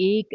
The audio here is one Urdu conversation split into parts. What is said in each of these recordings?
1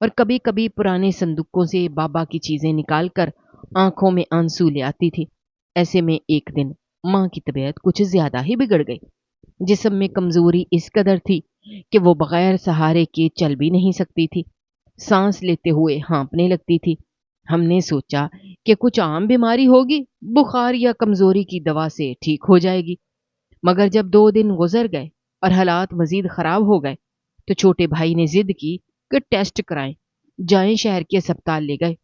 اور کبھی کبھی پرانے صندوقوں سے بابا کی چیزیں نکال کر آنکھوں میں آنسو لے آتی تھی۔ ایسے میں ایک دن ماں کی طبیعت کچھ زیادہ ہی بگڑ گئی۔ جسم میں کمزوری اس قدر تھی کہ وہ بغیر سہارے کے چل بھی نہیں سکتی تھی، سانس لیتے ہوئے ہانپنے لگتی تھی۔ ہم نے سوچا کہ کچھ عام بیماری ہوگی، بخار یا کمزوری کی دوا سے ٹھیک ہو جائے گی، مگر جب 2 دن گزر گئے اور حالات مزید خراب ہو گئے تو چھوٹے بھائی نے ضد کی کہ ٹیسٹ کرائیں، جائیں شہر کے اسپتال لے گئے،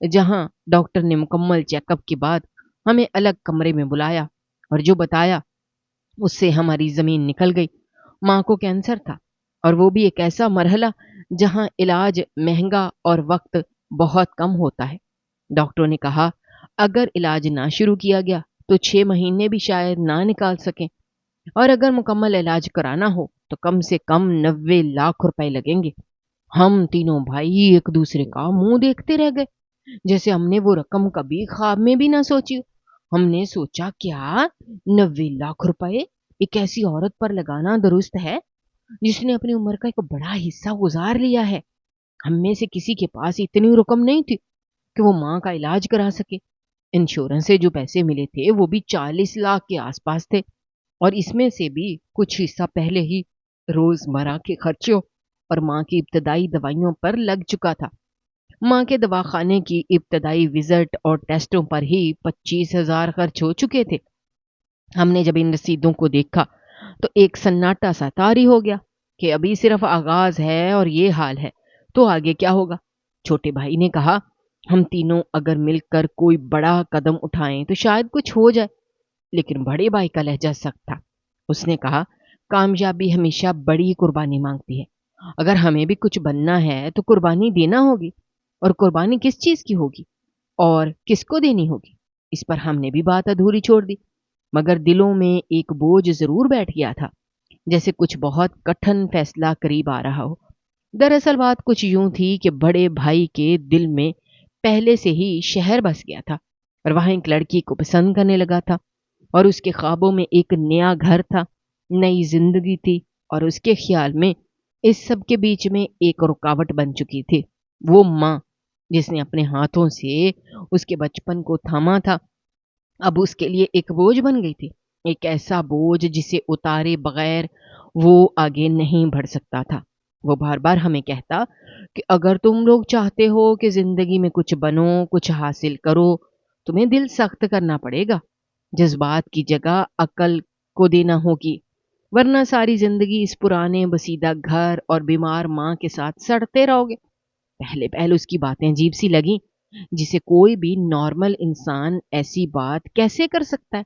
جہاں ڈاکٹر نے مکمل چیک اپ کے بعد ہمیں الگ کمرے میں بلایا اور جو بتایا اس سے ہماری زمین نکل گئی۔ ماں کو کینسر تھا، اور وہ بھی ایک ایسا مرحلہ جہاں علاج مہنگا اور وقت بہت کم ہوتا ہے۔ ڈاکٹروں نے کہا اگر علاج نہ شروع کیا گیا تو 6 مہینے بھی شاید نہ نکال سکیں، اور اگر مکمل علاج کرانا ہو تو کم سے کم 90 لاکھ روپے لگیں گے۔ ہم تینوں بھائی ایک دوسرے کا منہ دیکھتے رہ گئے، جیسے ہم نے وہ رقم کبھی خواب میں بھی نہ سوچی ہو۔ ہم نے سوچا کیا 90 لاکھ روپے ایک ایسی عورت پر لگانا درست ہے جس نے اپنی عمر کا ایک بڑا حصہ گزار لیا ہے؟ ہم میں سے کسی کے پاس اتنی رقم نہیں تھی کہ وہ ماں کا علاج کرا سکے۔ انشورنس سے جو پیسے ملے تھے وہ بھی 40 لاکھ کے آس پاس تھے، اور اس میں سے بھی کچھ حصہ پہلے ہی روزمرہ کے خرچوں اور ماں کی ابتدائی دوائیوں پر لگ چکا تھا۔ ماں کے دواخانے کی ابتدائی وزٹ اور ٹیسٹوں پر ہی 25,000 خرچ ہو چکے تھے۔ ہم نے جب ان رسیدوں کو دیکھا تو ایک سناٹا سا طاری ہو گیا کہ ابھی صرف آغاز ہے اور یہ حال ہے تو آگے کیا ہوگا۔ چھوٹے بھائی نے کہا ہم تینوں اگر مل کر کوئی بڑا قدم اٹھائیں تو شاید کچھ ہو جائے، لیکن بڑے بھائی کا لہجہ سخت تھا۔ اس نے کہا کامیابی ہمیشہ بڑی قربانی مانگتی ہے، اگر ہمیں بھی کچھ بننا ہے تو قربانی دینا ہوگی، اور قربانی کس چیز کی ہوگی اور کس کو دینی ہوگی؟ اس پر ہم نے بھی بات ادھوری چھوڑ دی، مگر دلوں میں ایک بوجھ ضرور بیٹھ گیا تھا، جیسے کچھ بہت کٹھن فیصلہ قریب آ رہا ہو۔ دراصل بات کچھ یوں تھی کہ بڑے بھائی کے دل میں پہلے سے ہی شہر بس گیا تھا، اور وہاں ایک لڑکی کو پسند کرنے لگا تھا، اور اس کے خوابوں میں ایک نیا گھر تھا، نئی زندگی تھی، اور اس کے خیال میں اس سب کے بیچ میں ایک رکاوٹ بن چکی تھی، وہ ماں جس نے اپنے ہاتھوں سے اس کے بچپن کو تھاما تھا، اب اس کے لیے ایک بوجھ بن گئی تھی، ایک ایسا بوجھ جسے اتارے بغیر وہ آگے نہیں بڑھ سکتا تھا۔ وہ بار بار ہمیں کہتا کہ اگر تم لوگ چاہتے ہو کہ زندگی میں کچھ بنو، کچھ حاصل کرو، تمہیں دل سخت کرنا پڑے گا، جذبات کی جگہ عقل کو دینا ہوگی، ورنہ ساری زندگی اس پرانے بسیدہ گھر اور بیمار ماں کے ساتھ سڑتے رہو گے۔ پہلے پہل اس کی باتیں عجیب سی لگیں، جسے کوئی بھی نارمل انسان ایسی بات کیسے کر سکتا ہے،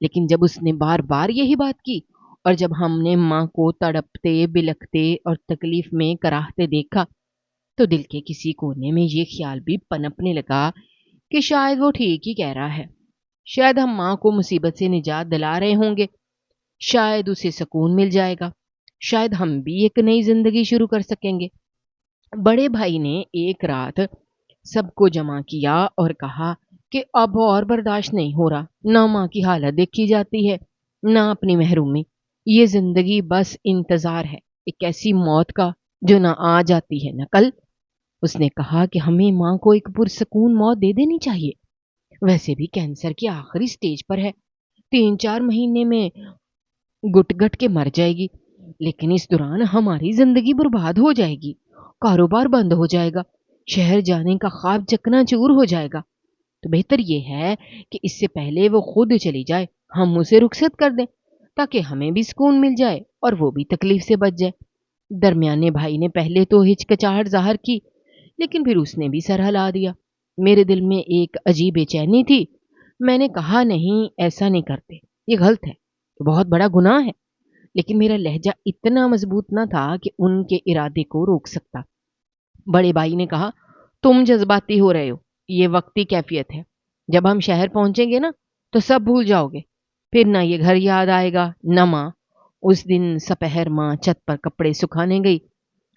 لیکن جب اس نے بار بار یہی بات کی، اور جب ہم نے ماں کو تڑپتے بلکتے اور تکلیف میں کراہتے دیکھا تو دل کے کسی کونے میں یہ خیال بھی پنپنے لگا کہ شاید وہ ٹھیک ہی کہہ رہا ہے، شاید ہم ماں کو مصیبت سے نجات دلا رہے ہوں گے، شاید اسے سکون مل جائے گا، شاید ہم بھی ایک نئی زندگی شروع کر سکیں گے۔ بڑے بھائی نے ایک رات سب کو جمع کیا اور کہا کہ اب اور برداشت نہیں ہو رہا، نہ ماں کی حالت دیکھی جاتی ہے، نہ اپنی محرومی، یہ زندگی بس انتظار ہے ایک ایسی موت کا جو نہ آ جاتی ہے نہ کل۔ اس نے کہا کہ ہمیں ماں کو ایک پرسکون موت دے دینی چاہیے، ویسے بھی کینسر کی آخری سٹیج پر ہے، 3-4 مہینے میں گٹ گٹ کے مر جائے گی، لیکن اس دوران ہماری زندگی برباد ہو جائے گی، کاروبار بند ہو جائے گا، شہر جانے کا خواب چکنا چور ہو جائے گا، تو بہتر یہ ہے کہ اس سے پہلے وہ خود چلی جائے، ہم اسے رخصت کر دیں تاکہ ہمیں بھی سکون مل جائے اور وہ بھی تکلیف سے بچ جائے۔ درمیانے بھائی نے پہلے تو ہچکچاہٹ ظاہر کی، لیکن پھر اس نے بھی سر ہلا دیا۔ میرے دل میں ایک عجیب بے چینی تھی۔ میں نے کہا نہیں، ایسا نہیں کرتے، یہ غلط ہے، یہ بہت بڑا گناہ ہے، لیکن میرا لہجہ اتنا مضبوط نہ تھا کہ ان کے ارادے کو روک سکتا۔ بڑے بھائی نے کہا تم جذباتی ہو رہے ہو، یہ وقتی کیفیت ہے، جب ہم شہر پہنچیں گے نا تو سب بھول جاؤ گے، پھر نہ یہ گھر یاد آئے گا نہ ماں۔ اس دن سپہر ماں چھت پر کپڑے سکھانے گئی،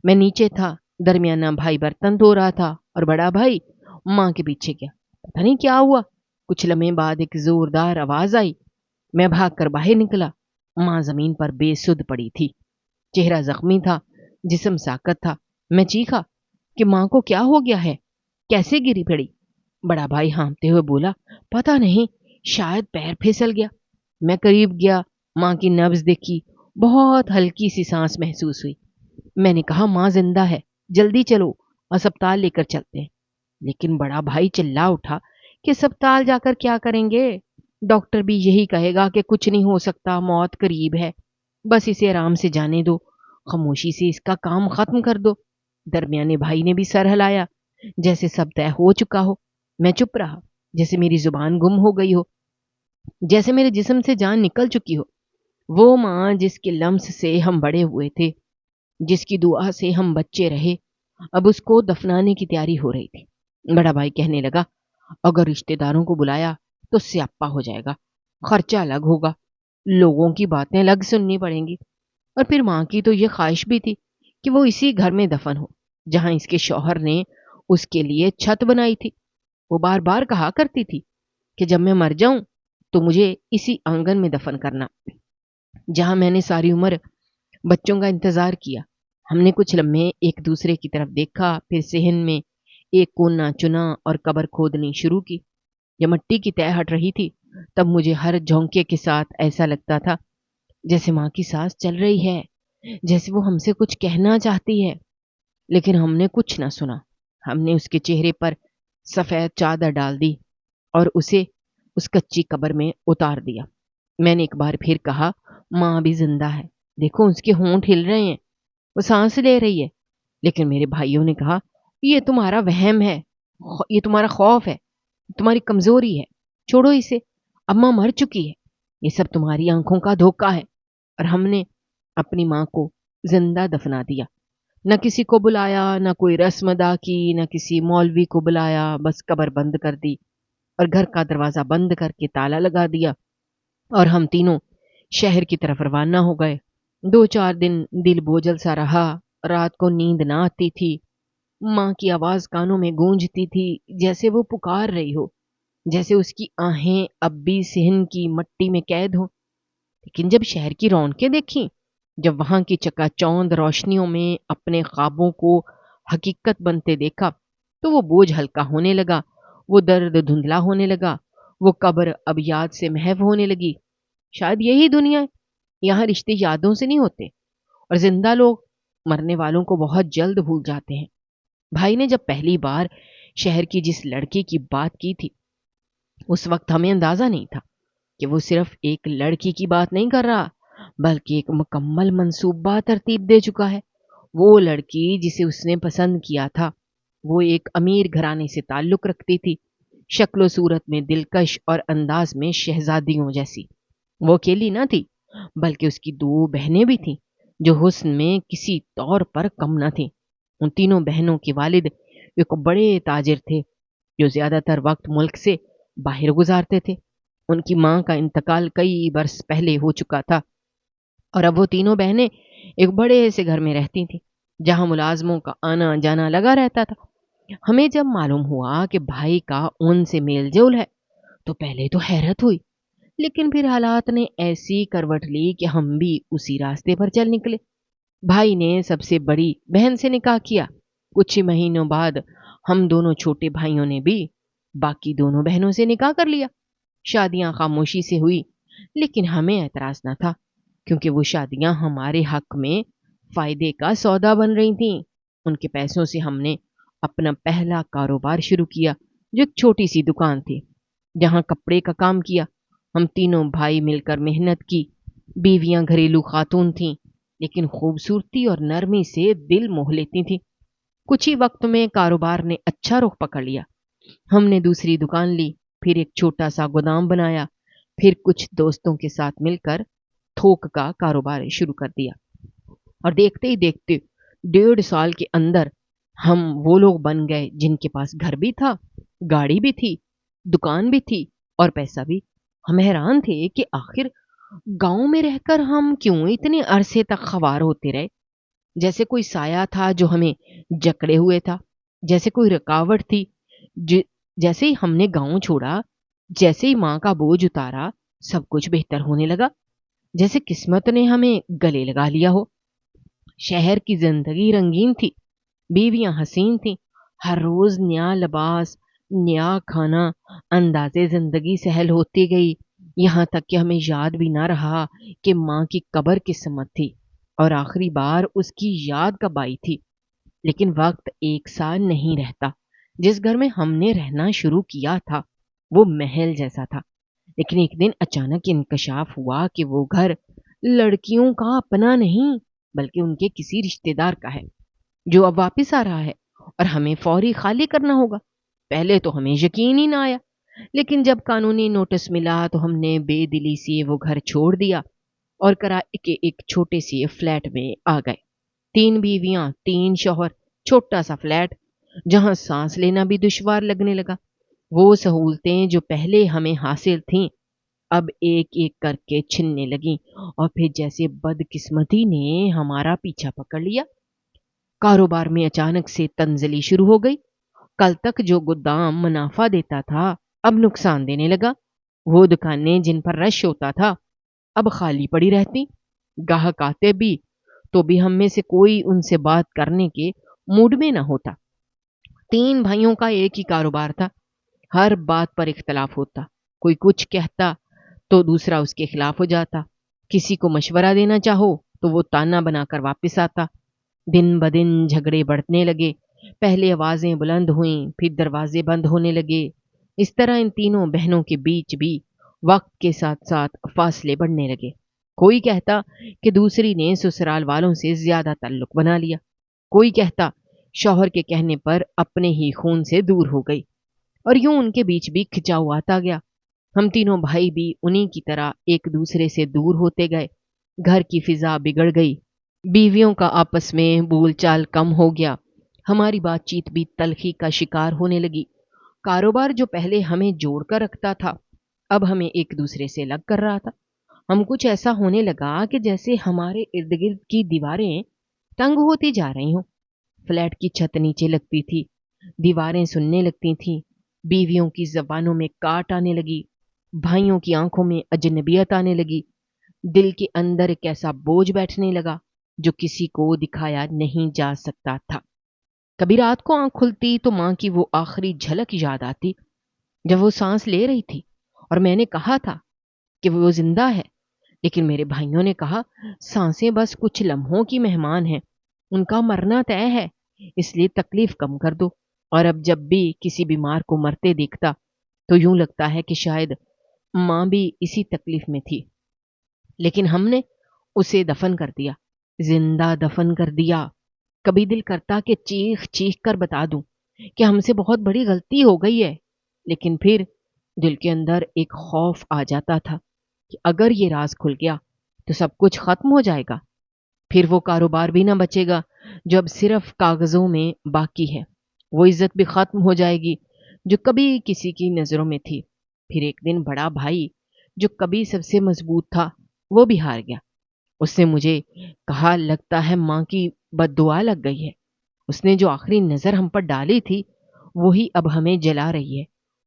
میں نیچے تھا، درمیانہ بھائی برتن دھو رہا تھا اور بڑا بھائی ماں کے پیچھے گیا۔ پتہ نہیں کیا ہوا، کچھ لمحے بعد ایک زوردار آواز آئی، میں بھاگ کر باہر نکلا، ماں زمین پر بے سدھ پڑی تھی، چہرہ زخمی تھا، جسم ساکت تھا۔ میں چیخا کہ ماں کو کیا ہو گیا ہے، کیسے گری پڑی؟ بڑا بھائی ہانپتے ہوئے بولا، پتہ نہیں، شاید پیر پھسل گیا۔ میں قریب گیا، ماں کی نبض دیکھی، بہت ہلکی سی سانس محسوس ہوئی۔ میں نے کہا، ماں زندہ ہے، جلدی چلو، اسپتال لے کر چلتے ہیں۔ لیکن بڑا بھائی چلا اٹھا کہ اسپتال جا کر کیا کریں گے؟ ڈاکٹر بھی یہی کہے گا کہ کچھ نہیں ہو سکتا، موت قریب ہے، بس اسے آرام سے جانے دو، خاموشی سے اس کا کام ختم کر دو۔ درمیانے بھائی نے بھی سر ہلایا، جیسے سب طے ہو چکا ہو۔ میں چپ رہا، جیسے میری زبان گم ہو گئی ہو، جیسے میرے جسم سے جان نکل چکی ہو۔ وہ ماں جس کے لمس سے ہم بڑے ہوئے تھے، جس کی دعا سے ہم بچے رہے، اب اس کو دفنانے کی تیاری ہو رہی تھی۔ بڑا بھائی کہنے لگا، اگر رشتہ داروں کو بلایا تو سیاپا ہو جائے گا، خرچہ الگ ہوگا، لوگوں کی باتیں الگ سننی پڑیں گی، اور پھر ماں کی تو یہ خواہش بھی تھی کہ وہ اسی گھر میں دفن ہو جہاں اس کے شوہر نے اس کے لیے چھت بنائی تھی۔ وہ بار بار کہا کرتی تھی کہ جب میں مر جاؤں تو مجھے اسی آنگن میں دفن کرنا، جہاں میں نے ساری عمر بچوں کا انتظار کیا۔ ہم نے کچھ لمحے ایک دوسرے کی طرف دیکھا، پھر صحن میں ایک کونا چنا اور قبر کھودنی شروع کی۔ جب مٹی کی تہ ہٹ رہی تھی تب مجھے ہر جھونکے کے ساتھ ایسا لگتا تھا جیسے ماں کی سانس چل رہی ہے، جیسے وہ ہم سے کچھ کہنا چاہتی ہے، لیکن ہم نے کچھ نہ سنا۔ ہم نے اس کے چہرے پر سفید چادر ڈال دی اور اسے اس کچی قبر میں اتار دیا۔ میں نے ایک بار پھر کہا، ماں بھی زندہ ہے، دیکھو اس کے ہونٹ ہل رہے ہیں، وہ سانس لے رہی ہے۔ لیکن میرے بھائیوں نے کہا، یہ تمہارا وہم ہے، یہ تمہارا خوف ہے، تمہاری کمزوری ہے، چھوڑو اسے، اماں مر چکی ہے، یہ سب تمہاری آنکھوں کا دھوکہ ہے۔ اور ہم نے اپنی ماں کو زندہ دفنا دیا، نہ کسی کو بلایا، نہ کوئی رسم ادا کی، نہ کسی مولوی کو بلایا، بس قبر بند کر دی اور گھر کا دروازہ بند کر کے تالا لگا دیا، اور ہم تینوں شہر کی طرف روانہ ہو گئے۔ 2 4 دن دل بوجھل سا رہا، رات کو نیند نہ آتی تھی، ماں کی آواز کانوں میں گونجتی تھی، جیسے وہ پکار رہی ہو، جیسے اس کی آہیں اب بھی صحن کی مٹی میں قید ہو۔ لیکن جب شہر کی رونقیں دیکھیں، جب وہاں کی چکا چوند روشنیوں میں اپنے خوابوں کو حقیقت بنتے دیکھا، تو وہ بوجھ ہلکا ہونے لگا، وہ درد دھندلا ہونے لگا، وہ قبر اب یاد سے محو ہونے لگی۔ شاید یہی دنیا ہے، یہاں رشتے یادوں سے نہیں ہوتے، اور زندہ لوگ مرنے والوں کو بہت جلد بھول جاتے ہیں۔ بھائی نے جب پہلی بار شہر کی جس لڑکی کی بات کی تھی، اس وقت ہمیں اندازہ نہیں تھا کہ وہ صرف ایک لڑکی کی بات نہیں کر رہا، بلکہ ایک مکمل منصوبہ ترتیب دے چکا ہے۔ وہ لڑکی جسے اس نے پسند کیا تھا، وہ ایک امیر گھرانے سے تعلق رکھتی تھی، شکل و صورت میں دلکش اور انداز میں شہزادیوں جیسی۔ وہ اکیلی نہ تھی، بلکہ اس کی 2 بہنیں بھی تھیں جو حسن میں کسی طور پر کم نہ تھیں۔ ان تینوں بہنوں کے والد ایک بڑے تاجر تھے جو زیادہ تر وقت ملک سے باہر گزارتے تھے۔ ان کی ماں کا انتقال کئی برس پہلے ہو چکا تھا، اور اب وہ تینوں بہنیں ایک بڑے سے گھر میں رہتی تھیں جہاں ملازموں کا آنا جانا لگا رہتا تھا۔ ہمیں جب معلوم ہوا کہ بھائی کا ان سے میل جول ہے تو پہلے تو حیرت ہوئی، لیکن پھر حالات نے ایسی کروٹ لی کہ ہم بھی اسی راستے پر چل نکلے۔ بھائی نے سب سے بڑی بہن سے نکاح کیا۔ کچھ ہی مہینوں بعد ہم دونوں چھوٹے بھائیوں نے بھی باقی دونوں بہنوں سے نکاح کر لیا۔ شادیاں خاموشی سے ہوئی، لیکن ہمیں اعتراض نہ تھا، کیونکہ وہ شادیاں ہمارے حق میں فائدے کا سودا بن رہی تھیں۔ ان کے پیسوں سے ہم نے اپنا پہلا کاروبار شروع کیا، جو ایک چھوٹی سی دکان تھی جہاں کپڑے کا کام کیا۔ ہم تینوں بھائی مل کر محنت کی، بیویاں گھریلو خاتون تھیں، لیکن خوبصورتی اور نرمی سے دل موہ لیتی تھیں۔ کچھ ہی وقت میں کاروبار نے اچھا رخ پکڑ لیا۔ ہم نے دوسری دکان لی، پھر ایک چھوٹا سا گودام بنایا، پھر کچھ دوستوں کے ساتھ مل کر تھوک کا کاروبار شروع کر دیا، اور دیکھتے ہی دیکھتے 1.5 سال کے اندر ہم وہ لوگ بن گئے جن کے پاس گھر بھی تھا، گاڑی بھی تھی، دکان بھی تھی اور پیسہ بھی۔ ہم حیران تھے کہ آخر گاؤں میں رہ کر ہم کیوں اتنے عرصے تک خوار ہوتے رہے، جیسے کوئی سایہ تھا جو ہمیں جکڑے ہوئے تھا، جیسے کوئی رکاوٹ تھی۔ جیسے ہی ہم نے گاؤں چھوڑا، جیسے ہی ماں کا بوجھ اتارا، سب کچھ بہتر ہونے لگا، جیسے قسمت نے ہمیں گلے لگا لیا ہو۔ شہر کی زندگی رنگین تھی، بیویاں حسین تھیں، ہر روز نیا لباس، نیا کھانا، انداز زندگی سہل ہوتی گئی، یہاں تک کہ ہمیں یاد بھی نہ رہا کہ ماں کی قبر کس سمت تھی اور آخری بار اس کی یاد کب آئی تھی۔ لیکن وقت ایک سال نہیں رہتا۔ جس گھر میں ہم نے رہنا شروع کیا تھا وہ محل جیسا تھا، لیکن ایک دن اچانک انکشاف ہوا کہ وہ گھر لڑکیوں کا اپنا نہیں بلکہ ان کے کسی رشتہ دار کا ہے، جو اب واپس آ رہا ہے اور ہمیں فوری خالی کرنا ہوگا۔ پہلے تو ہمیں یقین ہی نہ آیا، لیکن جب قانونی نوٹس ملا تو ہم نے بے دلی سے وہ گھر چھوڑ دیا اور کرائے کے ایک چھوٹے سے فلیٹ میں آ گئے۔ 3 بیویاں، 3 شوہر، چھوٹا سا فلیٹ جہاں سانس لینا بھی دشوار لگنے لگا۔ وہ سہولتیں جو پہلے ہمیں حاصل تھیں اب ایک ایک کر کے چھننے لگیں، اور پھر جیسے بدقسمتی نے ہمارا پیچھا پکڑ لیا، کاروبار میں اچانک سے تنزلی شروع ہو گئی۔ کل تک جو گودام منافع دیتا تھا اب نقصان دینے لگا۔ وہ دکانیں جن پر رش ہوتا تھا اب خالی پڑی رہتی، گاہک آتے بھی تو بھی ہم میں سے کوئی ان سے بات کرنے کے موڈ میں نہ ہوتا۔ 3 بھائیوں کا ایک ہی کاروبار تھا، ہر بات پر اختلاف ہوتا، کوئی کچھ کہتا تو دوسرا اس کے خلاف ہو جاتا، کسی کو مشورہ دینا چاہو تو وہ تانا بنا کر واپس آتا۔ دن بدن جھگڑے بڑھنے لگے، پہلے آوازیں بلند ہوئیں، پھر دروازے بند ہونے لگے۔ اس طرح ان تینوں بہنوں کے بیچ بھی وقت کے ساتھ ساتھ فاصلے بڑھنے لگے۔ کوئی کہتا کہ دوسری نے سسرال والوں سے زیادہ تعلق بنا لیا، کوئی کہتا شوہر کے کہنے پر اپنے ہی خون سے دور ہو گئی، اور یوں ان کے بیچ بھی کھچاؤ آتا گیا۔ ہم تینوں بھائی بھی انہی کی طرح ایک دوسرے سے دور ہوتے گئے، گھر کی فضا بگڑ گئی، بیویوں کا آپس میں بول چال کم ہو گیا، ہماری بات چیت بھی تلخی کا شکار ہونے لگی۔ کاروبار جو پہلے ہمیں جوڑ کر رکھتا تھا اب ہمیں ایک دوسرے سے الگ کر رہا تھا۔ ہم کچھ ایسا ہونے لگا کہ جیسے ہمارے ارد گرد کی دیواریں تنگ ہوتی جا رہی ہوں۔ فلیٹ کی چھت نیچے لگتی تھی، دیواریں سننے لگتی تھیں، بیویوں کی زبانوں میں کاٹ آنے لگی، بھائیوں کی آنکھوں میں اجنبیت آنے لگی، دل کے اندر ایک ایسا بوجھ بیٹھنے لگا جو کسی کو دکھایا نہیں جا سکتا تھا۔ کبھی رات کو آنکھ کھلتی تو ماں کی وہ آخری جھلک یاد آتی جب وہ سانس لے رہی تھی اور میں نے کہا تھا کہ وہ زندہ ہے، لیکن میرے بھائیوں نے کہا سانسیں بس کچھ لمحوں کی مہمان ہیں، ان کا مرنا طے ہے، اس لیے تکلیف کم کر دو۔ اور اب جب بھی کسی بیمار کو مرتے دیکھتا تو یوں لگتا ہے کہ شاید ماں بھی اسی تکلیف میں تھی، لیکن ہم نے اسے دفن کر دیا، زندہ دفن کر دیا۔ کبھی دل کرتا کہ چیخ چیخ کر بتا دوں کہ ہم سے بہت بڑی غلطی ہو گئی ہے، لیکن پھر دل کے اندر ایک خوف آ جاتا تھا کہ اگر یہ راز کھل گیا تو سب کچھ ختم ہو جائے گا، پھر وہ کاروبار بھی نہ بچے گا جو اب صرف کاغذوں میں باقی ہے، وہ عزت بھی ختم ہو جائے گی جو کبھی کسی کی نظروں میں تھی۔ پھر ایک دن بڑا بھائی جو کبھی سب سے مضبوط تھا وہ بھی ہار گیا۔ اس نے مجھے کہا لگتا ہے ماں کی بد دعا لگ گئی ہے، اس نے جو آخری نظر ہم پر ڈالی تھی وہی اب ہمیں جلا رہی ہے۔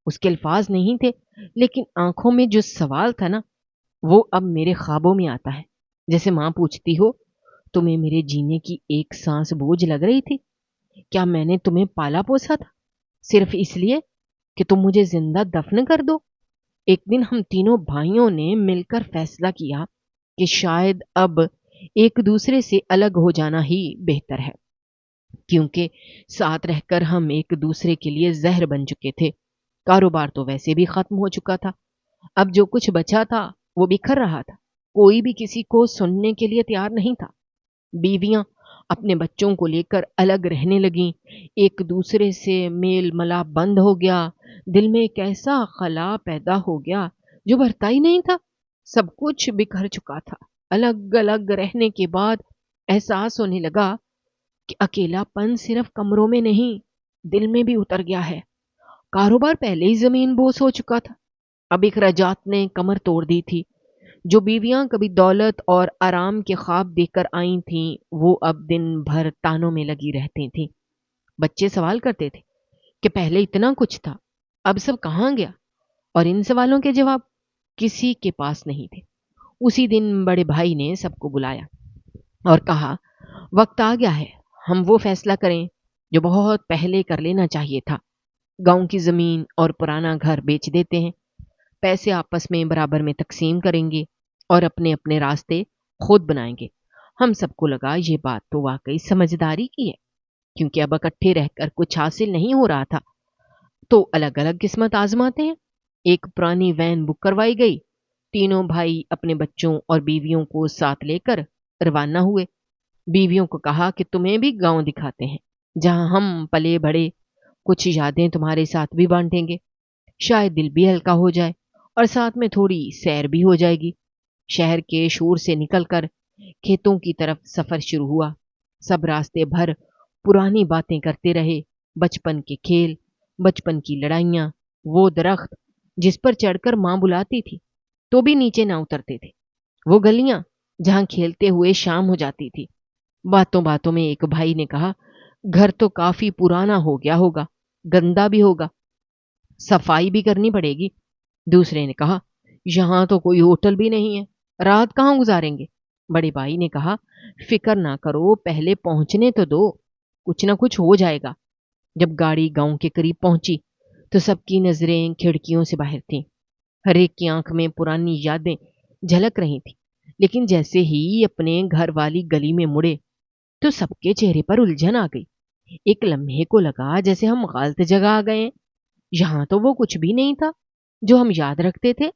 اس کے الفاظ نہیں تھے لیکن آنکھوں میں جو سوال تھا نا وہ اب میرے خوابوں میں آتا ہے، جیسے ماں پوچھتی ہو تمہیں میرے جینے کی ایک سانس بوجھ لگ رہی تھی؟ کیا میں نے تمہیں پالا پوسا تھا صرف اس لیے کہ تم مجھے زندہ دفن کر دو؟ ایک دن ہم تینوں بھائیوں نے مل کر فیصلہ کیا کہ شاید اب ایک دوسرے سے الگ ہو جانا ہی بہتر ہے، کیونکہ ساتھ رہ کر ہم ایک دوسرے کے لیے زہر بن چکے تھے۔ کاروبار تو ویسے بھی ختم ہو چکا تھا، اب جو کچھ بچا تھا وہ بکھر رہا تھا، کوئی بھی کسی کو سننے کے لیے تیار نہیں تھا۔ بیویاں اپنے بچوں کو لے کر الگ رہنے لگیں، ایک دوسرے سے میل ملاپ بند ہو گیا، دل میں ایک ایسا خلا پیدا ہو گیا جو بھرتا ہی نہیں تھا۔ سب کچھ بکھر چکا تھا۔ الگ الگ رہنے کے بعد احساس ہونے لگا کہ اکیلا پن صرف کمروں میں نہیں دل میں بھی اتر گیا ہے۔ کاروبار پہلے ہی زمین بوس ہو چکا تھا، اب اخراجات نے کمر توڑ دی تھی۔ جو بیویاں کبھی دولت اور آرام کے خواب دیکھ کر آئی تھیں وہ اب دن بھر تانوں میں لگی رہتی تھیں۔ بچے سوال کرتے تھے کہ پہلے اتنا کچھ تھا اب سب کہاں گیا، اور ان سوالوں کے جواب کسی کے پاس نہیں تھے۔ اسی دن بڑے بھائی نے سب کو بلایا اور کہا وقت آ گیا ہے ہم وہ فیصلہ کریں جو بہت پہلے کر لینا چاہیے تھا۔ گاؤں کی زمین اور پرانا گھر بیچ دیتے ہیں، پیسے آپس میں برابر میں تقسیم کریں گے اور اپنے اپنے راستے خود بنائیں گے۔ ہم سب کو لگا یہ بات تو واقعی سمجھداری کی ہے، کیونکہ اب اکٹھے رہ کر کچھ حاصل نہیں ہو رہا تھا، تو الگ الگ قسمت آزماتے ہیں۔ ایک پرانی وین بک کروائی گئی، تینوں بھائی اپنے بچوں اور بیویوں کو ساتھ لے کر روانہ ہوئے۔ بیویوں کو کہا کہ تمہیں بھی گاؤں دکھاتے ہیں جہاں ہم پلے بڑے، کچھ یادیں تمہارے ساتھ بھی بانٹیں گے، شاید دل بھی ہلکا ہو جائے اور ساتھ میں تھوڑی سیر بھی ہو جائے گی۔ شہر کے شور سے نکل کر کھیتوں کی طرف سفر شروع ہوا۔ سب راستے بھر پرانی باتیں کرتے رہے، بچپن کے کھیل، بچپن کی لڑائیاں، وہ درخت جس پر چڑھ کر ماں بلاتی تھی تو بھی نیچے نہ اترتے تھے، وہ گلیاں جہاں کھیلتے ہوئے شام ہو جاتی تھی۔ باتوں باتوں میں ایک بھائی نے کہا، گھر تو کافی پرانا ہو گیا ہوگا، گندا بھی ہوگا، صفائی بھی کرنی پڑے گی۔ دوسرے نے کہا، یہاں تو کوئی ہوٹل بھی نہیں ہے، رات کہاں گزاریں گے؟ بڑے بھائی نے کہا، فکر نہ کرو، پہلے پہنچنے تو دو، کچھ نہ کچھ ہو جائے گا۔ جب گاڑی گاؤں کے قریب پہنچی تو سب کی نظریں کھڑکیوں سے باہر تھیں، ہر ایک کی آنکھ میں پرانی یادیں جھلک رہی تھیں، لیکن جیسے ہی اپنے گھر والی گلی میں مڑے تو سب کے چہرے پر الجھن آ گئی۔ ایک لمحے کو لگا جیسے ہم غلط جگہ آ گئے ہیں۔ یہاں تو وہ کچھ بھی نہیں تھا جو ہم یاد رکھتے تھے،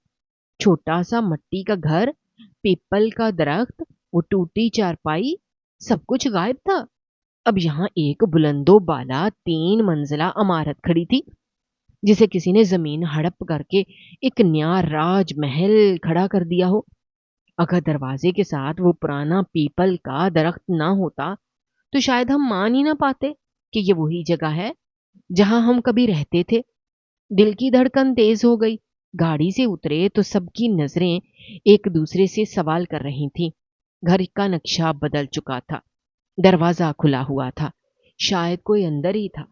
چھوٹا سا مٹی کا گھر، پیپل کا درخت، وہ ٹوٹی چارپائی، سب کچھ غائب تھا۔ اب یہاں ایک بلند و بالا 3 منزلہ عمارت کھڑی تھی، جسے کسی نے زمین ہڑپ کر کے ایک نیا راج محل کھڑا کر دیا ہو۔ اگر دروازے کے ساتھ وہ پرانا پیپل کا درخت نہ ہوتا تو شاید ہم مان ہی نہ پاتے کہ یہ وہی جگہ ہے جہاں ہم کبھی رہتے تھے۔ دل کی دھڑکن تیز ہو گئی۔ گاڑی سے اترے تو سب کی نظریں ایک دوسرے سے سوال کر رہی تھیں۔ گھر کا نقشہ بدل چکا تھا، دروازہ کھلا ہوا تھا، شاید کوئی اندر ہی تھا۔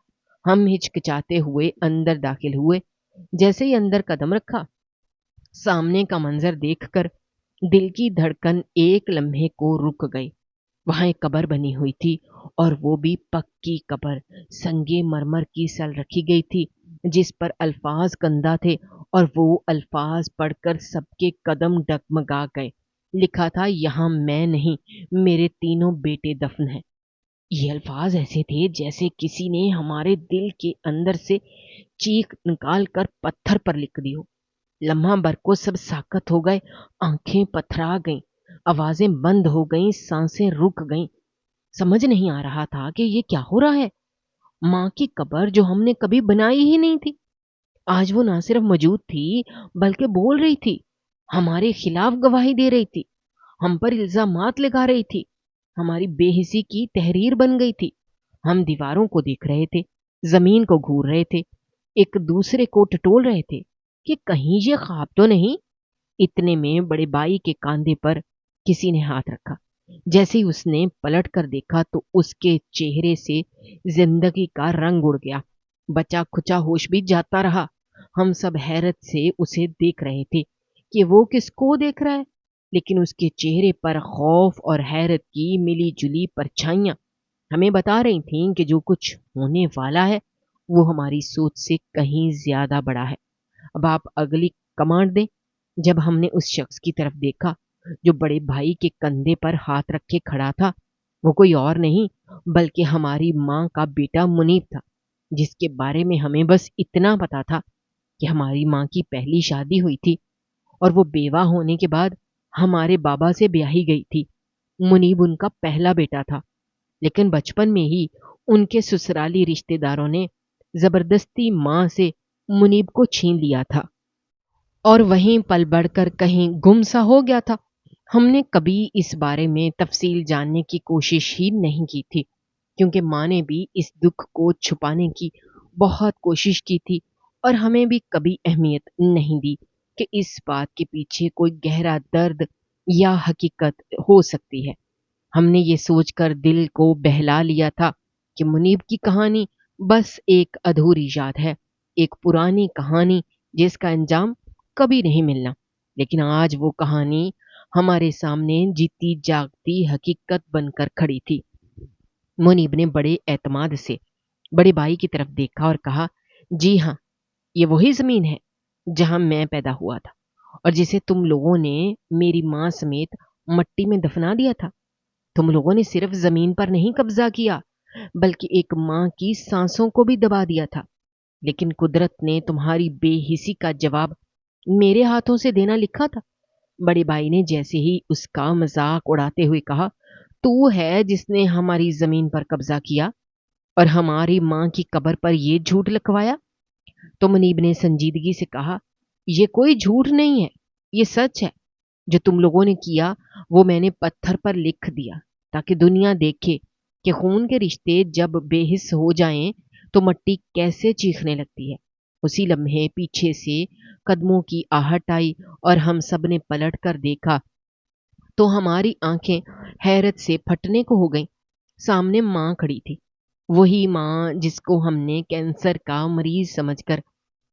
ہم ہچکچاتے ہوئے اندر داخل ہوئے۔ جیسے ہی اندر قدم رکھا، سامنے کا منظر دیکھ کر دل کی دھڑکن ایک لمحے کو رک گئی۔ وہاں ایک قبر بنی ہوئی تھی، اور وہ بھی پکی قبر، سنگے مرمر کی سل رکھی گئی تھی جس پر الفاظ کندہ تھے، اور وہ الفاظ پڑھ کر سب کے قدم ڈگمگا گئے۔ لکھا تھا، یہاں میں نہیں، میرے تینوں بیٹے دفن ہیں۔ یہ الفاظ ایسے تھے جیسے کسی نے ہمارے دل کے اندر سے چیخ نکال کر پتھر پر لکھ دی ہو۔ لمحہ بھر کو سب ساکت ہو گئے، آنکھیں پتھرا گئیں، آوازیں بند ہو گئیں، سانسیں رک گئیں۔ سمجھ نہیں آ رہا تھا کہ یہ کیا ہو رہا ہے۔ ماں کی قبر جو ہم نے کبھی بنائی ہی نہیں تھی، آج وہ نہ صرف موجود تھی بلکہ بول رہی تھی، ہمارے خلاف گواہی دے رہی تھی، ہم پر الزامات لگا رہی تھی، ہماری بے حسی کی تحریر بن گئی تھی۔ ہم دیواروں کو دیکھ رہے تھے، زمین کو گھور رہے تھے، ایک دوسرے کو ٹٹول رہے تھے کہ کہیں یہ خواب تو نہیں۔ اتنے میں بڑے بھائی کے کاندھے پر کسی نے ہاتھ رکھا۔ جیسے ہی اس نے پلٹ کر دیکھا تو اس کے چہرے سے زندگی کا رنگ اڑ گیا، بچا کھچا ہوش بھی جاتا رہا۔ ہم سب حیرت سے اسے دیکھ رہے تھے کہ وہ کس کو دیکھ رہا ہے، لیکن اس کے چہرے پر خوف اور حیرت کی ملی جلی پرچھائیاں ہمیں بتا رہی تھیں کہ جو کچھ ہونے والا ہے وہ ہماری سوچ سے کہیں زیادہ بڑا ہے۔ اب آپ اگلی کمانڈ دیں۔ جب ہم نے اس شخص کی طرف دیکھا جو بڑے بھائی کے کندھے پر ہاتھ رکھے کھڑا تھا، وہ کوئی اور نہیں بلکہ ہماری ماں کا بیٹا منیب تھا، جس کے بارے میں ہمیں بس اتنا پتا تھا کہ ہماری ماں کی پہلی شادی ہوئی تھی اور وہ بیوہ ہونے کے بعد ہمارے بابا سے بیاہی گئی تھی۔ منیب ان کا پہلا بیٹا تھا، لیکن بچپن میں ہی ان کے سسرالی رشتے داروں نے زبردستی ماں سے منیب کو چھین لیا تھا اور وہیں پل بڑھ کر کہیں گم سا ہو گیا تھا۔ ہم نے کبھی اس بارے میں تفصیل جاننے کی کوشش ہی نہیں کی تھی، کیونکہ ماں نے بھی اس دکھ کو چھپانے کی بہت کوشش کی تھی، اور ہمیں بھی کبھی اہمیت نہیں دی کہ اس بات کے پیچھے کوئی گہرا درد یا حقیقت ہو سکتی ہے۔ ہم نے یہ سوچ کر دل کو بہلا لیا تھا کہ منیب کی کہانی بس ایک ادھوری یاد ہے، ایک پرانی کہانی جس کا انجام کبھی نہیں ملنا۔ لیکن آج وہ کہانی ہمارے سامنے جیتی جاگتی حقیقت بن کر کھڑی تھی۔ منیب نے بڑے اعتماد سے بڑے بھائی کی طرف دیکھا اور کہا، جی ہاں، یہ وہی زمین ہے جہاں میں پیدا ہوا تھا اور جسے تم لوگوں نے میری ماں سمیت مٹی میں دفنا دیا تھا۔ تم لوگوں نے صرف زمین پر نہیں قبضہ کیا بلکہ ایک ماں کی سانسوں کو بھی دبا دیا تھا، لیکن قدرت نے تمہاری بے حسی کا جواب میرے ہاتھوں سے دینا لکھا تھا۔ بڑے بھائی نے جیسے ہی اس کا مذاق اڑاتے ہوئے کہا، تو ہے جس نے ہماری زمین پر قبضہ کیا اور ہماری ماں کی قبر پر یہ جھوٹ لکھوایا؟ تو منیب نے سنجیدگی سے کہا، یہ کوئی جھوٹ نہیں ہے، یہ سچ ہے۔ جو تم لوگوں نے کیا وہ میں نے پتھر پر لکھ دیا تاکہ دنیا دیکھے کہ خون کے رشتے جب بے حس ہو جائیں تو مٹی کیسے چیخنے لگتی ہے۔ اسی لمحے پیچھے سے قدموں کی آہٹ آئی اور ہم سب نے پلٹ کر دیکھا تو ہماری آنکھیں حیرت سے پھٹنے کو ہو گئیں۔ سامنے ماں کھڑی تھی، وہی ماں جس کو ہم نے کینسر کا مریض سمجھ کر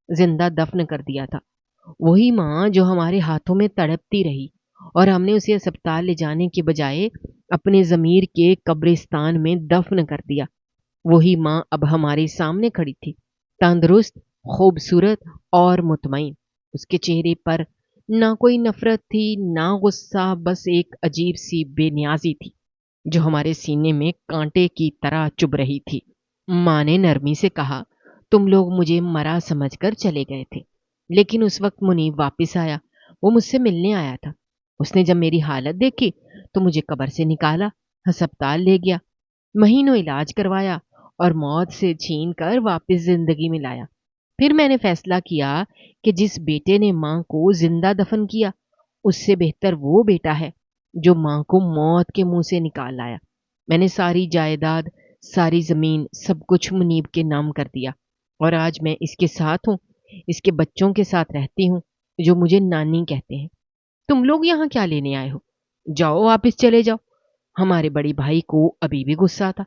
زندہ دفن کر دیا تھا، وہی ماں جو ہمارے ہاتھوں میں تڑپتی رہی اور ہم نے اسے اسپتال لے جانے کے بجائے اپنے ضمیر کے قبرستان میں دفن کر دیا۔ وہی ماں اب ہمارے سامنے کھڑی تھی، تندرست، خوبصورت اور مطمئن۔ اس کے چہرے پر نہ کوئی نفرت تھی نہ غصہ، بس ایک عجیب سی بے نیازی تھی جو ہمارے سینے میں کانٹے کی طرح چبھ رہی تھی۔ ماں نے نرمی سے کہا، تم لوگ مجھے مرا سمجھ کر چلے گئے تھے، لیکن اس وقت منیب واپس آیا، وہ مجھ سے ملنے آیا تھا۔ اس نے جب میری حالت دیکھی تو مجھے قبر سے نکالا، ہسپتال لے گیا، مہینوں علاج کروایا اور موت سے چھین کر واپس زندگی میں لایا۔ پھر میں نے فیصلہ کیا کہ جس بیٹے نے ماں کو زندہ دفن کیا، اس سے بہتر وہ بیٹا ہے جو ماں کو موت کے منہ سے نکال لایا۔ میں نے ساری جائیداد، ساری زمین، سب کچھ منیب کے نام کر دیا اور آج میں اس کے ساتھ ہوں، اس کے بچوں کے ساتھ رہتی ہوں جو مجھے نانی کہتے ہیں۔ تم لوگ یہاں کیا لینے آئے ہو؟ جاؤ واپس چلے جاؤ۔ ہمارے بڑی بھائی کو ابھی بھی غصہ تھا۔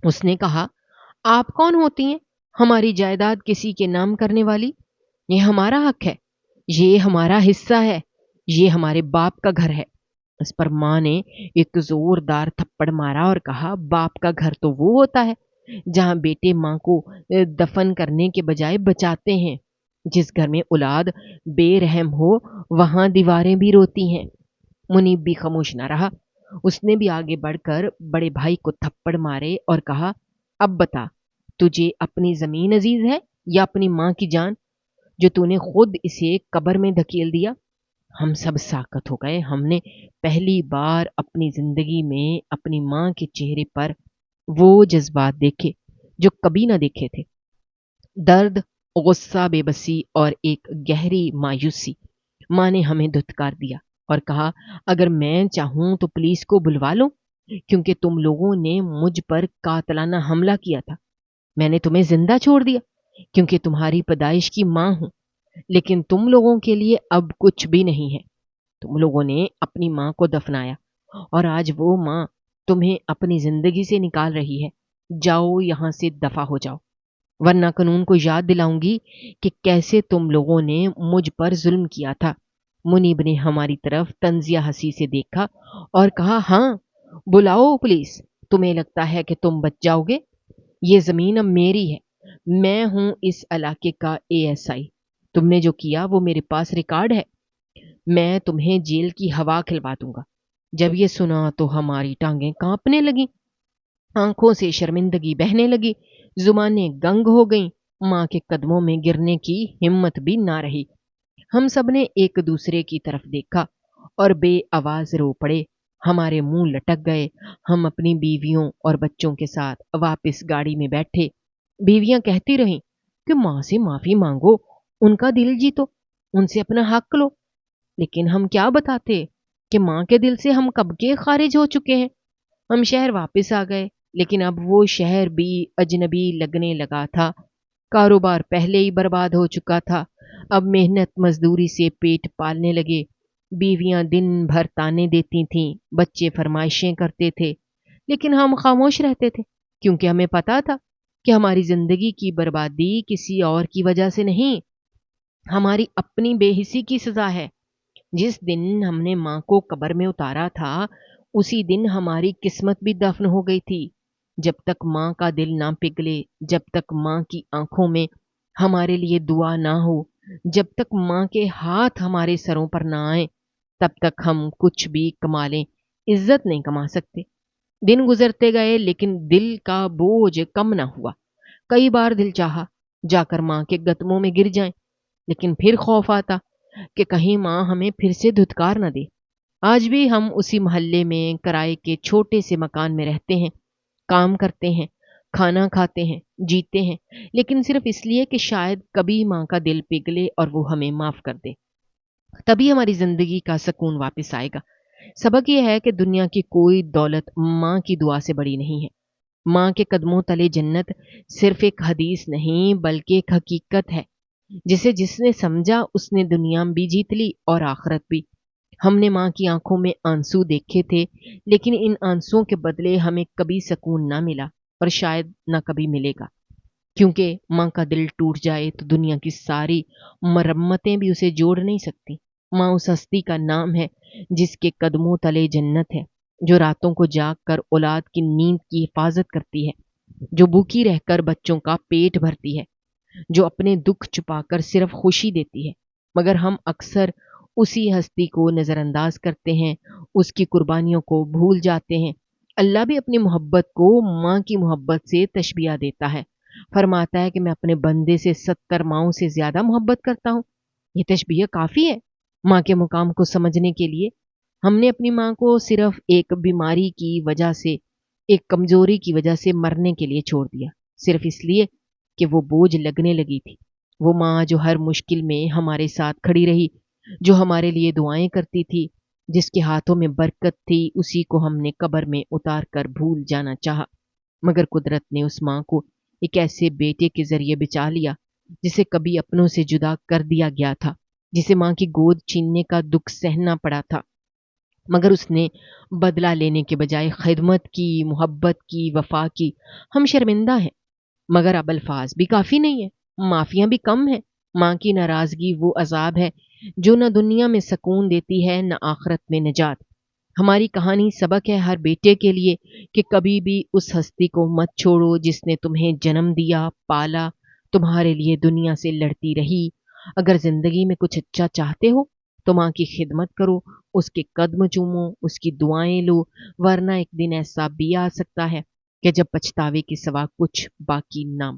اس نے کہا، آپ کون ہوتی ہیں ہماری جائیداد کسی کے نام کرنے والی؟ یہ ہمارا حق ہے، یہ ہمارا حصہ ہے، یہ ہمارے باپ کا گھر ہے۔ اس پر ماں نے ایک زوردار تھپڑ مارا اور کہا، باپ کا گھر تو وہ ہوتا ہے جہاں بیٹے ماں کو دفن کرنے کے بجائے بچاتے ہیں۔ جس گھر میں اولاد بے رحم ہو وہاں دیواریں بھی روتی ہیں۔ منیب بھی خاموش نہ رہا، اس نے بھی آگے بڑھ کر بڑے بھائی کو تھپڑ مارے اور کہا، اب بتا، تجھے اپنی زمین عزیز ہے یا اپنی ماں کی جان جو تو نے خود اسے قبر میں دھکیل دیا؟ ہم سب ساکت ہو گئے۔ ہم نے پہلی بار اپنی زندگی میں اپنی ماں کے چہرے پر وہ جذبات دیکھے جو کبھی نہ دیکھے تھے، درد، غصہ، بے بسی اور ایک گہری مایوسی۔ ماں نے ہمیں دھتکار دیا اور کہا، اگر میں چاہوں تو پولیس کو بلوا لوں، کیونکہ تم لوگوں نے مجھ پر قاتلانہ حملہ کیا تھا۔ میں نے تمہیں زندہ چھوڑ دیا کیونکہ تمہاری پیدائش کی ماں ہوں، لیکن تم لوگوں کے لیے اب کچھ بھی نہیں ہے۔ تم لوگوں نے اپنی ماں کو دفنایا اور آج وہ ماں تمہیں اپنی زندگی سے نکال رہی ہے۔ جاؤ یہاں سے، دفع ہو جاؤ، ورنہ قانون کو یاد دلاؤں گی کہ کیسے تم لوگوں نے مجھ پر ظلم کیا تھا۔ منیب نے ہماری طرف طنزیہ ہنسی سے دیکھا اور کہا، ہاں بلاؤ پولیس، تمہیں لگتا ہے کہ تم بچ جاؤ گے؟ یہ زمین اب میری ہے، میں ہوں اس علاقے کا ASI۔ تم نے جو کیا وہ میرے پاس ریکارڈ ہے، میں تمہیں جیل کی ہوا کھلوا دوں گا۔ جب یہ سنا تو ہماری ٹانگیں کانپنے لگیں، آنکھوں سے شرمندگی بہنے لگی، زبانیں گنگ ہو گئیں، ماں کے قدموں میں گرنے کی ہمت بھی نہ رہی۔ ہم سب نے ایک دوسرے کی طرف دیکھا اور بے آواز رو پڑے۔ ہمارے منہ لٹک گئے۔ ہم اپنی بیویوں اور بچوں کے ساتھ واپس گاڑی میں بیٹھے۔ بیویاں کہتی رہیں کہ ماں سے معافی مانگو، ان کا دل جیتو، ان سے اپنا حق لو، لیکن ہم کیا بتاتے کہ ماں کے دل سے ہم کب کے خارج ہو چکے ہیں۔ ہم شہر واپس آ گئے، لیکن اب وہ شہر بھی اجنبی لگنے لگا تھا۔ کاروبار پہلے ہی برباد ہو چکا تھا، اب محنت مزدوری سے پیٹ پالنے لگے۔ بیویاں دن بھر تانے دیتی تھیں، بچے فرمائشیں کرتے تھے، لیکن ہم خاموش رہتے تھے کیونکہ ہمیں پتا تھا کہ ہماری زندگی کی بربادی کسی اور کی وجہ سے نہیں، ہماری اپنی بے حسی کی سزا ہے۔ جس دن ہم نے ماں کو قبر میں اتارا تھا اسی دن ہماری قسمت بھی دفن ہو گئی تھی۔ جب تک ماں کا دل نہ پگھلے، جب تک ماں کی آنکھوں میں ہمارے لیے دعا نہ ہو، جب تک ماں کے ہاتھ ہمارے سروں پر نہ آئیں، تب تک ہم کچھ بھی کما لیں، عزت نہیں کما سکتے۔ دن گزرتے گئے لیکن دل کا بوجھ کم نہ ہوا۔ کئی بار دل چاہا جا کر ماں کے قدموں میں گر جائیں، لیکن پھر خوف آتا کہ کہیں ماں ہمیں پھر سے دھتکار نہ دے۔ آج بھی ہم اسی محلے میں کرائے کے چھوٹے سے مکان میں رہتے ہیں، کام کرتے ہیں، کھانا کھاتے ہیں، جیتے ہیں، لیکن صرف اس لیے کہ شاید کبھی ماں کا دل پگھلے اور وہ ہمیں معاف کر دے۔ تبھی ہماری زندگی کا سکون واپس آئے گا۔ سبق یہ ہے کہ دنیا کی کوئی دولت ماں کی دعا سے بڑی نہیں ہے۔ ماں کے قدموں تلے جنت صرف ایک حدیث نہیں بلکہ ایک حقیقت ہے، جسے جس نے سمجھا اس نے دنیا بھی جیت لی اور آخرت بھی۔ ہم نے ماں کی آنکھوں میں آنسو دیکھے تھے، لیکن ان آنسوؤں کے بدلے ہمیں کبھی سکون نہ ملا اور شاید نہ کبھی ملے گا، کیونکہ ماں کا دل ٹوٹ جائے تو دنیا کی ساری مرمتیں بھی اسے جوڑ نہیں سکتی۔ ماں اس ہستی کا نام ہے جس کے قدموں تلے جنت ہے، جو راتوں کو جاگ کر اولاد کی نیند کی حفاظت کرتی ہے، جو بھوکی رہ کر بچوں کا پیٹ بھرتی ہے، جو اپنے دکھ چھپا کر صرف خوشی دیتی ہے۔ مگر ہم اکثر اسی ہستی کو نظر انداز کرتے ہیں، اس کی قربانیوں کو بھول جاتے ہیں۔ اللہ بھی اپنی محبت کو ماں کی محبت سے تشبیہ دیتا ہے، فرماتا ہے کہ میں اپنے بندے سے 70 ماؤں سے زیادہ محبت کرتا ہوں۔ یہ تشبیہ کافی ہے ماں کے مقام کو سمجھنے کے لیے۔ ہم نے اپنی ماں کو صرف ایک بیماری کی وجہ سے، ایک کمزوری کی وجہ سے مرنے کے لیے چھوڑ دیا، صرف اس لیے کہ وہ بوجھ لگنے لگی تھی۔ وہ ماں جو ہر مشکل میں ہمارے ساتھ کھڑی رہی، جو ہمارے لیے دعائیں کرتی تھی، جس کے ہاتھوں میں برکت تھی، اسی کو ہم نے قبر میں اتار کر بھول جانا چاہا۔ مگر قدرت نے اس ماں کو ایک ایسے بیٹے کے ذریعے بچا لیا جسے کبھی اپنوں سے جدا کر دیا گیا تھا، جسے ماں کی گود چھیننے کا دکھ سہنا پڑا تھا، مگر اس نے بدلہ لینے کے بجائے خدمت کی، محبت کی، وفا کی۔ ہم شرمندہ ہیں، مگر اب الفاظ بھی کافی نہیں ہے، معافیاں بھی کم ہیں۔ ماں کی ناراضگی وہ عذاب ہے جو نہ دنیا میں سکون دیتی ہے نہ آخرت میں نجات۔ ہماری کہانی سبق ہے ہر بیٹے کے لیے کہ کبھی بھی اس ہستی کو مت چھوڑو جس نے تمہیں جنم دیا، پالا، تمہارے لیے دنیا سے لڑتی رہی۔ اگر زندگی میں کچھ اچھا چاہتے ہو تو ماں کی خدمت کرو، اس کے قدم چومو، اس کی دعائیں لو، ورنہ ایک دن ایسا بھی آ سکتا ہے کہ جب پچھتاوے کے سوا کچھ باقی نہ بچے۔